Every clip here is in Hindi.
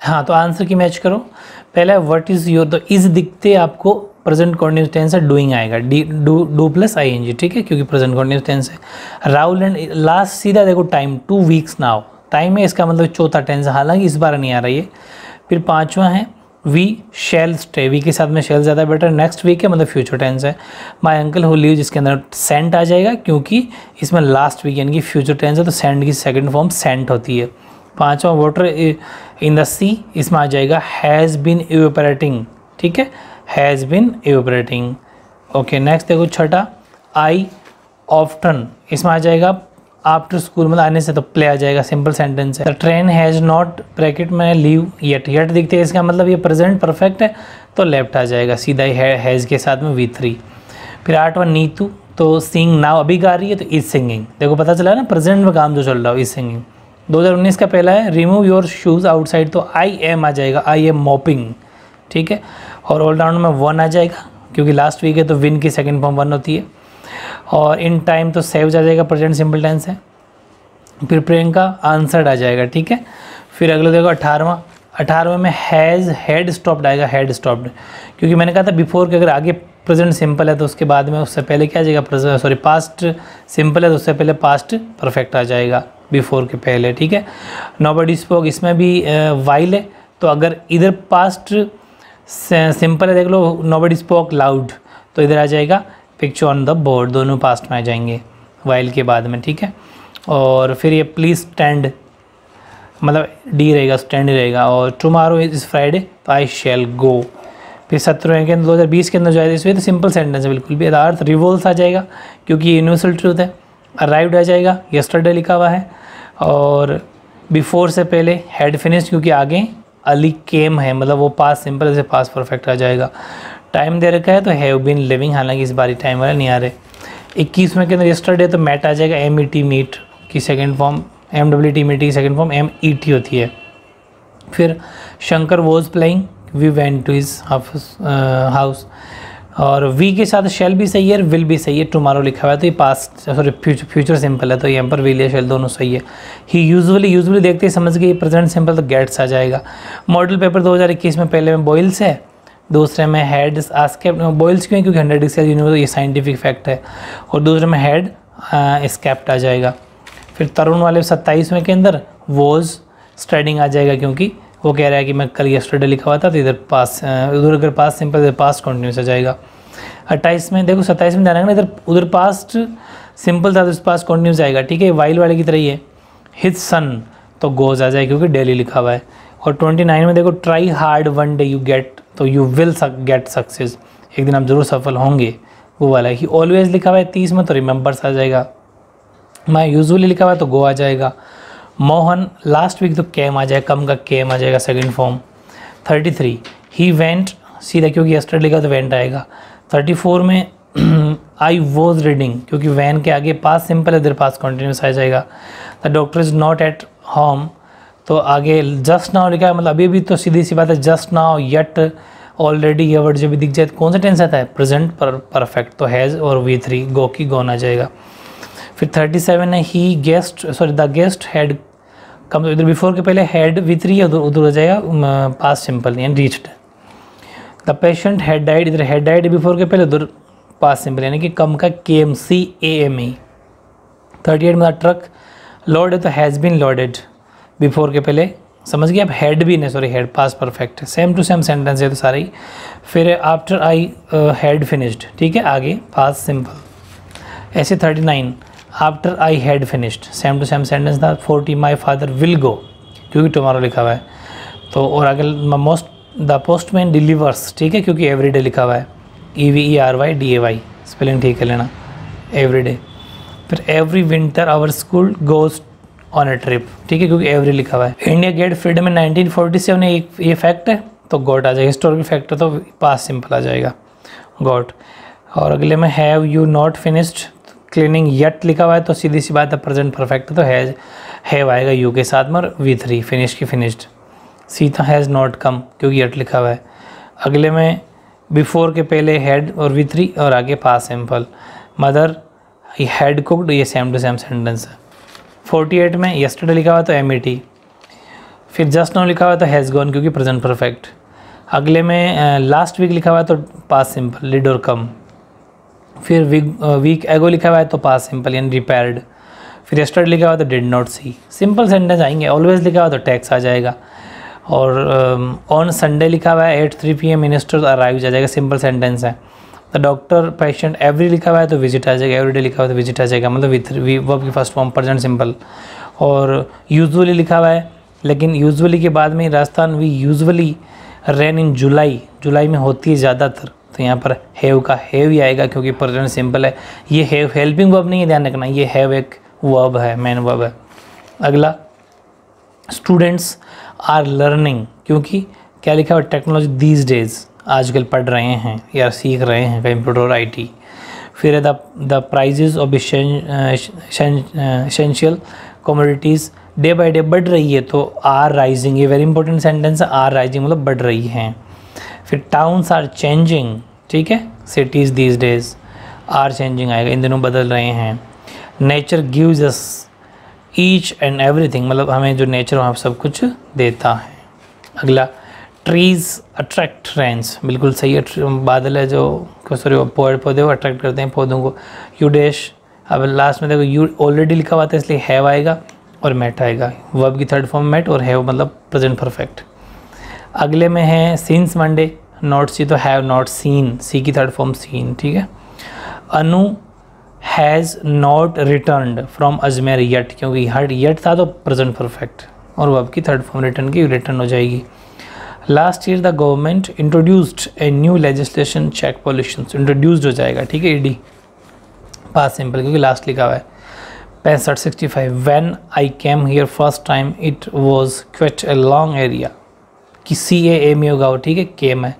हाँ, तो आंसर की मैच करो। पहला व्हाट इज़ योर, तो इज दिखते आपको प्रेजेंट कॉन्टिन्यूस टेंस है, डूइंग आएगा, डू प्लस आईएनजी, ठीक है, क्योंकि प्रेजेंट कॉन्टिन्यूस टेंस है। राहुल एंड लास्ट सीधा देखो टाइम 2 वीक्स नाउ, टाइम है इसका मतलब चौथा टेंस, हालांकि इस बार नहीं आ रही है। फिर पांचवा है वी शैल स्टे, वी के साथ में शैल ज़्यादा बेटर, नेक्स्ट वीक है मतलब फ्यूचर टेंस है। माई अंकल हु लिव, जिसके अंदर सेंट आ जाएगा क्योंकि इसमें लास्ट वीक यानी कि फ्यूचर टेंस है, तो सेंट की सेकंड फॉर्म सेंट होती है। पांचवा वाटर इन द सी, इसमें आ जाएगा हैज़ बीन इवेपोरेटिंग, ठीक है, has been evaporating. Okay, next देखो छठा आई ऑफ्टन, इसमें आ जाएगा आफ्टर स्कूल, मतलब आने से, तो प्ले आ जाएगा, सिंपल सेंटेंस है। The train has not bracket में लीव येट, येट दिखते हैं इसका मतलब ये प्रेजेंट परफेक्ट है, तो लेफ्ट आ जाएगा सीधा ही हैज़ के साथ में V3। फिर आठवां नीतू, तो सिंग नाउ अभी गा रही है, तो इज सिंगिंग, देखो पता चला ना प्रेजेंट में काम जो चल रहा हो, इज सिंगिंग। 2019 का पहला है रिमूव योर शूज़ आउटसाइड, तो आई एम आ जाएगा, आई एम मॉपिंग, ठीक है। और ऑलराउंड में 1 आ जाएगा क्योंकि लास्ट वीक है, तो विन की सेकंड फॉर्म 1 होती है। और इन टाइम तो सेव आ जाएगा, प्रेजेंट सिंपल टेंस है। फिर प्रियंका आंसर्ड आ जाएगा, ठीक है। फिर अगले देखो 18वां में हैज़ हेड स्टॉप्ड आएगा, हेड स्टॉप्ड, क्योंकि मैंने कहा था बिफोर के अगर आगे प्रेजेंट सिंपल है तो उसके बाद में उससे पहले क्या आ जाएगा, सॉरी पास्ट सिंपल है तो उससे पहले पास्ट परफेक्ट आ जाएगा बिफोर के पहले, ठीक है। नोबडी स्पोक, इसमें भी वाइल है, तो अगर इधर पास्ट सिंपल है, देख लो नोबडी स्पोक लाउड, तो इधर आ जाएगा पिक्चर ऑन द बोर्ड, दोनों पास्ट में आ जाएंगे वाइल के बाद में, ठीक है। और फिर ये प्लीज़ स्टैंड, मतलब डी रहेगा, स्टैंड रहेगा। और टुमारो इज फ्राइडे, तो आई शैल गो। फिर 17वें के अंदर 2020 के अंदर जो है इसमें तो सिंपल सेंटेंस है बिल्कुल भी, अर्थ रिवोल्स आ जाएगा क्योंकि यूनिवर्सल ट्रूथ है। अराइव्ड आ जाएगा, यस्टरडे लिखा हुआ है। और बिफोर से पहले हैड फिनिश्ड, क्योंकि आगे अली केम है, मतलब वो पास सिंपल से पास परफेक्ट आ जाएगा। टाइम दे रखा है तो हैव बीन लिविंग, हालांकि इस बारी टाइम वाला नहीं आ रहे। 21वें के अंदर यस्टरडे, तो मैट आ जाएगा, MET मीट की सेकेंड फॉर्म, MWT मीट की सेकेंड फॉर्म MET होती है। फिर Shankar was playing, we went to his house. और वी के साथ शेल भी सही है, विल भी सही है, टुमारो लिखा हुआ है तो ये पास्ट सॉरी फ्यूचर सिंपल है, तो यहाँ पर विल या शेल दोनों सही है। ही यूजुअली देखते ही समझ गए प्रेजेंट सिंपल, तो गेट्स आ जाएगा। मॉडल पेपर 2021 में पहले में बॉयल्स है, दूसरे में हैड आस्केप्ट, बॉयल्स क्यों, क्योंकि 100 डिग्री यूनिवर्स ये साइंटिफिक फैक्ट है। और दूसरे में हैड स्केप्ट आ जाएगा। फिर तरुण वाले 27वें के अंदर वॉज स्टडिंग आ जाएगा, क्योंकि वो कह रहा है कि मैं कल यस्टरडे लिखा हुआ था, तो इधर पास, उधर अगर पास सिंपल, इधर पास्ट कंटिन्यूस आ जाएगा। 28 में देखो, 27 में ध्यान रखना, इधर उधर पास्ट सिंपल था तो इस पास कंटिन्यूस आएगा, ठीक है, वाइल वाले की तरह ही है। हिज सन, तो गोज आ जाएगा क्योंकि डेली लिखा हुआ है। और 29 में देखो try hard one day you get, तो यू विल गेट सक्सेस, एक दिन आप जरूर सफल होंगे, वो वाला है। ही ऑलवेज लिखा हुआ है 30 में, तो रिमेंबर्स आ जाएगा। मैं यूजुअली लिखा हुआ है तो गो आ जाएगा। मोहन लास्ट वीक, तो कैम आ जाएगा, कम का कैम आ जाएगा सेकंड फॉर्म। 33 ही वेंट, सीधा क्योंकि यस्टरडे लिखा तो वेंट आएगा। 34 में आई वॉज रीडिंग, क्योंकि वैन के आगे पास सिंपल है, इधर पास कंटिन्यूस आ जाएगा। The doctor is not at home, तो आगे जस्ट नाउ लिखा है, मतलब अभी भी, तो सीधी सी बात है, जस्ट नाउ, येट, ऑलरेडी, ये वर्ड जो भी दिख जाए तो कौन सा टेंस आता है, प्रेजेंट परफेक्ट, तो हैज़ और V3 गो की गोन आ जाएगा। फिर 37 है he guest, sorry the guest had come, तो इधर बिफोर के पहले हैड V3 उधर हो जाएगा पास सिंपल यानी reached. The patient had died, इधर हैड डाइड बिफोर के पहले, उधर पास सिंपल यानी कि कम का KMCAME। 38 में ट्रक लोड है तो हैज़ बीन लोडेड, बिफोर के पहले समझ गए। अब हैड भी नहीं, sorry had past perfect, same to same sentence है तो सारे ही। फिर आफ्टर आई हैड फिनिश्ड, ठीक है, आगे पास सिंपल। ऐसे 39 after I had finished, same to same sentence था। 40 माई फादर विल गो, क्योंकि टुमारो लिखा हुआ है, तो और आगे द पोस्टमैन डिलीवर्स, ठीक है, क्योंकि एवरीडे लिखा हुआ है, EVERYDAY, स्पेलिंग ठीक है लेना, एवरीडे। फिर every winter our school goes on a trip, ठीक है, क्योंकि एवरी लिखा हुआ है। इंडिया गेट फ्रीडम in 1947 है, ये फैक्ट है तो गॉट आ जाएगा, हिस्टोरिकल फैक्ट है तो पास सिंपल आ जाएगा, गॉट। और अगले में have you not finished cleaning yet लिखा हुआ है, तो सीधी सी बात है प्रेजेंट परफेक्ट है, तो हैव आएगा यू के साथ में, और V3 फिनिश की finished. Sita has not come, क्योंकि येट लिखा हुआ है। अगले में बिफोर के पहले हैड और V3 और आगे पास सिंपल। मदर हैड कुक्ड, ये सेम टू सेम सेंटेंस है। 48 में यस्टरडे लिखा हुआ तो MET। फिर जस्ट नाउ लिखा हुआ है तो हैज़ गॉन क्योंकि प्रेजेंट परफेक्ट। अगले में लास्ट वीक लिखा हुआ है तो पास्ट सिंपल डिड और कम। फिर वीक एगो लिखा हुआ है तो पास्ट सिंपल यानी रिपेयर्ड। फिर यस्टरडे लिखा हुआ है तो did not see, simple sentence आएंगे। ऑलवेज लिखा हुआ तो टैक्स आ जाएगा। और ऑन संडे लिखा हुआ है 8 3 PM मिनिस्टर अराइव आ जाएगा, सिंपल सेंटेंस है। द डॉक्टर पेशेंट एवरी लिखा हुआ है तो विजिट आ जाएगा, एवरीडे लिखा हुआ है तो विजिट आ जाएगा, मतलब विथ वर्ब की फर्स्ट फॉर्म प्रेजेंट सिंपल। और यूजुअली लिखा हुआ है, लेकिन यूजुअली के बाद में राजस्थान वी यूजुअली रेन इन जुलाई, जुलाई में होती है ज़्यादातर, तो यहाँ पर हैव का हैव ही आएगा क्योंकि प्रेजेंट सिंपल है। ये हैव हेल्पिंग वर्ब नहीं है, ध्यान रखना, ये हैव एक वर्ब है, मेन वर्ब है। अगला स्टूडेंट्स आर लर्निंग, क्योंकि क्या लिखा हुआ टेक्नोलॉजी दीज डेज, आजकल पढ़ रहे हैं या सीख रहे हैं कंप्यूटर और IT। फिर है the prices of essential commodities day by day बढ़ रही है तो आर राइजिंग, ये वेरी इंपॉर्टेंट सेंटेंस है, आर राइजिंग मतलब बढ़ रही हैं। फिर टाउन्स आर चेंजिंग, ठीक है, cities these days, are changing आएगा, इन दिनों बदल रहे हैं। Nature gives us each and everything, मतलब हमें जो नेचर वहाँ सब कुछ देता है। अगला ट्रीज़ अट्रैक्ट रेन्स, बिल्कुल सही है, बादल है जो सॉरी पेड़ पौधे को अट्रैक्ट करते हैं पौधों को। यू डैश, अब लास्ट में देखो यू ऑलरेडी लिखा हुआ था इसलिए हैव आएगा और मेट आएगा, वर्ब की थर्ड फॉर्म मेट और हैव मतलब प्रेजेंट परफेक्ट। अगले में है सिंस मंडे नॉट सी तो हैव नॉट सीन, सी की थर्ड फॉर्म सीन, ठीक है। Anu has not returned from Ajmer yet, क्योंकि हट येट था तो प्रेजेंट परफेक्ट और वर्ब की थर्ड फॉर्म रिटर्न की रिटर्न हो जाएगी। Last year the government introduced a new legislation check pollution, introduced हो जाएगा, ठीक है, ईडी पास सिंपल क्योंकि लास्ट लिखा हुआ है। 65 when I came here first time it was quite a long area, कि CAA में होगा वो, ठीक है, केम है।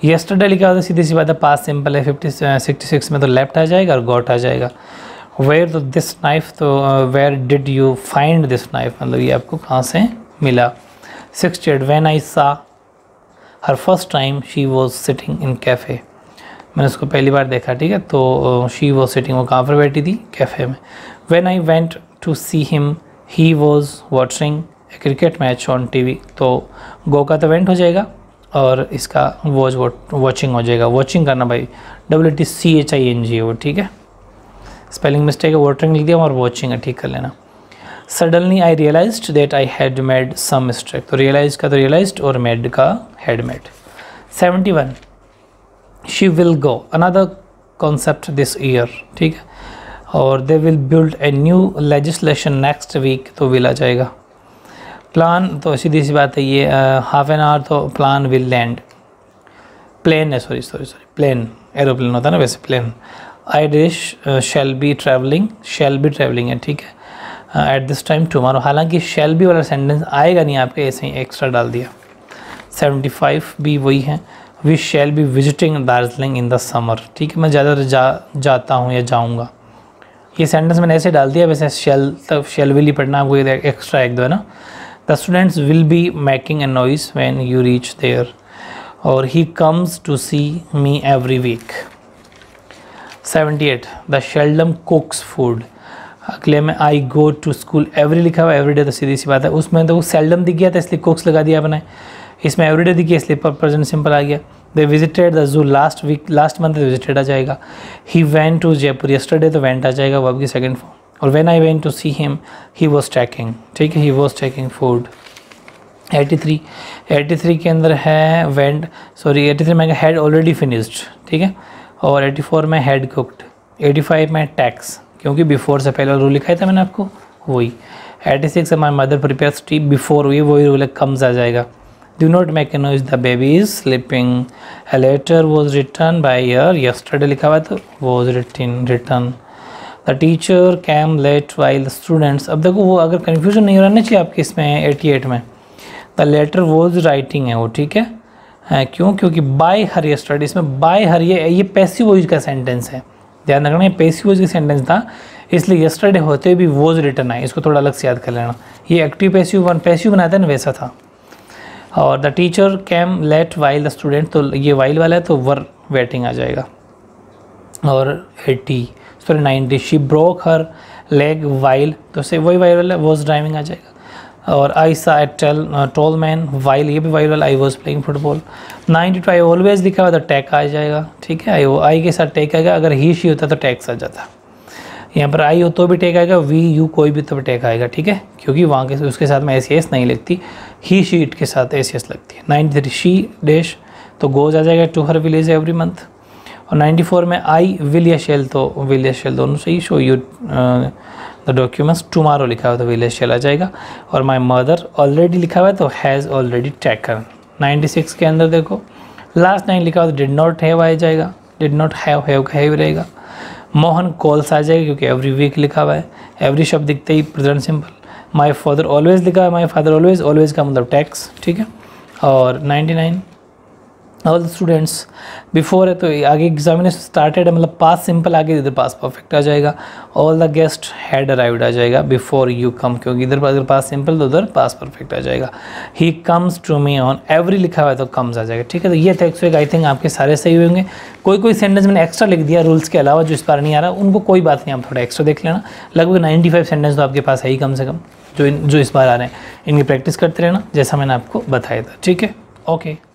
येस्टरडे लिखा हुआ था, सीधी सी बात है, पास सिंपल है। 66 में तो लेफ्ट आ जाएगा और गॉट आ जाएगा। वेयर तो दिस नाइफ, तो where did you find this knife, मतलब ये आपको कहाँ से मिला। 68 when I saw her first time she was sitting in cafe, मैंने उसको पहली बार देखा, ठीक है, तो शी वॉज सिटिंग, वो कहाँ पर बैठी थी, कैफ़े में। When I went to see him he was watching a cricket match on TV, तो गो का तो वेंट हो जाएगा और इसका वॉच वॉचिंग हो जाएगा। वॉचिंग करना भाई, WTCHING है वो, ठीक है, स्पेलिंग मिस्टेक है, वॉटरिंग लिख दिया और वॉचिंग है, ठीक कर लेना। Suddenly I realised that I had made some mistake, तो रियलाइज का तो रियलाइज्ड और मेड का had made. 71 she will go another concept this year, ठीक है, और they will build a new legislation next week, तो विल आ जाएगा। प्लान तो सीधी सी बात है, ये हाफ एन आवर तो प्लान विल लैंड, प्लेन है, सॉरी प्लेन, एरोप्लेन होता है ना वैसे plane. I dish shall be travelling है, ठीक है, एट दिस टाइम टुमारो, हालांकि शैल बी वाला सेंटेंस आएगा नहीं आपके, ऐसे ही एक्स्ट्रा डाल दिया। 75 भी वही है, we shall be visiting Darjeeling in the summer, ठीक है, मैं ज़्यादातर जाता हूँ या जाऊँगा, ये सेंटेंस मैंने ऐसे डाल दिया, वैसे शैल विल ही पढ़ना आपको, एक्स्ट्रा एक दो है ना। The students will be making a noise when you reach there, और he comes to see me every week. 78 the seldom cooks food, अगले में I go to school every लिखा हुआ, एवरी डे तो सीधी सी बात है, उसमें तो सेल्डम दिख गया था इसलिए कुक्स लगा दिया आपने, इसमें एवरी डे दिख गया इसलिए प्रेजेंट सिंपल आ गया। They visited the zoo last week, last month visited आ जाएगा। He went to Jaipur yesterday, तो वेंट आ जाएगा वर्ब की सेकंड फॉर्म। और when I went to see him he was taking, ठीक है, ही वॉज टेकिंग फूड। 83 के अंदर है वेंट, सॉरी 83 में हैड ऑलरेडी फिनिश्ड, ठीक है, और 84 में हैड कुक्ड। 85 में टैक्स, क्योंकि बिफोर से पहले रूल लिखा था मैंने आपको वही। 86 my mother prepares tea, before हुई वही रूल कम्स आ जाएगा। Do not make a noise the baby is sleeping, a letter was return by year, yesterday लिखा हुआ तो was return. The teacher came late while the students, अब देखो वो अगर कन्फ्यूजन नहीं रहना चाहिए आपके इसमें 88 में, द लेटर वॉज राइटिंग है वो, ठीक है, क्यों, क्योंकि बाय हर येस्टरडे, इसमें बाय हर ये पैसिव वॉइस का सेंटेंस है, ध्यान रखना, ये पैसिव वॉइस का सेंटेंस था, इसलिए येस्टरडे होते हुए भी वॉज रिटर्न आए, इसको थोड़ा अलग से याद कर लेना, ये एक्टिव पैसिव बनाता है ना वैसा था। और the teacher came late while the student, तो ये वाइल वाला है तो वर वेटिंग आ जाएगा। और 90 she broke her leg while, तो से वही वाइल वाला वॉज ड्राइविंग आ जाएगा। और आई सा ए टॉल मैन वाइल, ये भी वाइल वाला, I was playing football. 92 I always लिखा हुआ तो टैग आ जाएगा, ठीक है, आई के साथ टैग आएगा, अगर ही शी होता तो टैग्स आ जाता। यहाँ पर आई हो तो भी टैग आएगा, वी यू कोई भी तो भी टैग आएगा, ठीक है, क्योंकि वहाँ के उसके साथ में एस नहीं लगती, ही शी इट के साथ एस लगती है। 93 शी डैश तो गोज आ जाएगा to her village every month. और 94 में आई विल या शेल तो विल या शेल दोनों सही, show you the documents, tomorrow लिखा हुआ तो विल या शेल आ जाएगा। और माई मदर ऑलरेडी लिखा हुआ है तो हैज़ ऑलरेडी टेकन। 96 के अंदर देखो लास्ट 9 लिखा हुआ तो डिड नॉट हैव आ जाएगा, डिड नॉट हैव रहेगा। मोहन कॉल्स आ जाएगा क्योंकि एवरी वीक लिखा हुआ है, एवरी शब्द दिखते ही present simple. My father always लिखा है, माई फादर ऑलवेज, ऑलवेज का मतलब टैक्स, ठीक है। और 99 ऑल द स्टूडेंट्स बिफोर है तो आगे एग्जामिनेशन स्टार्टेड है, मतलब पास सिंपल, आगे इधर पास परफेक्ट आ जाएगा। All the guest had arrived आ जाएगा बिफोर यू कम, क्योंकि इधर अगर पास सिंपल तो उधर पास परफेक्ट आ जाएगा। He comes to me on, every लिखा हुआ है तो कम्स आ जाएगा, ठीक है। तो ये थे 101, आई थिंक आपके सारे सही होंगे। कोई सेंटेंस मैंने एक्स्ट्रा लिख दिया रूल्स के अलावा जो इस बार नहीं आ रहा, उनको कोई बात नहीं, आप थोड़ा एक्स्ट्रा देख लेना। लगभग 95 सेंटेंस तो आपके पास है ही कम से कम जो इस बार आ रहे हैं। इनकी प्रैक्टिस करते रहना जैसा मैंने आपको बताया था, ठीक है। ओके।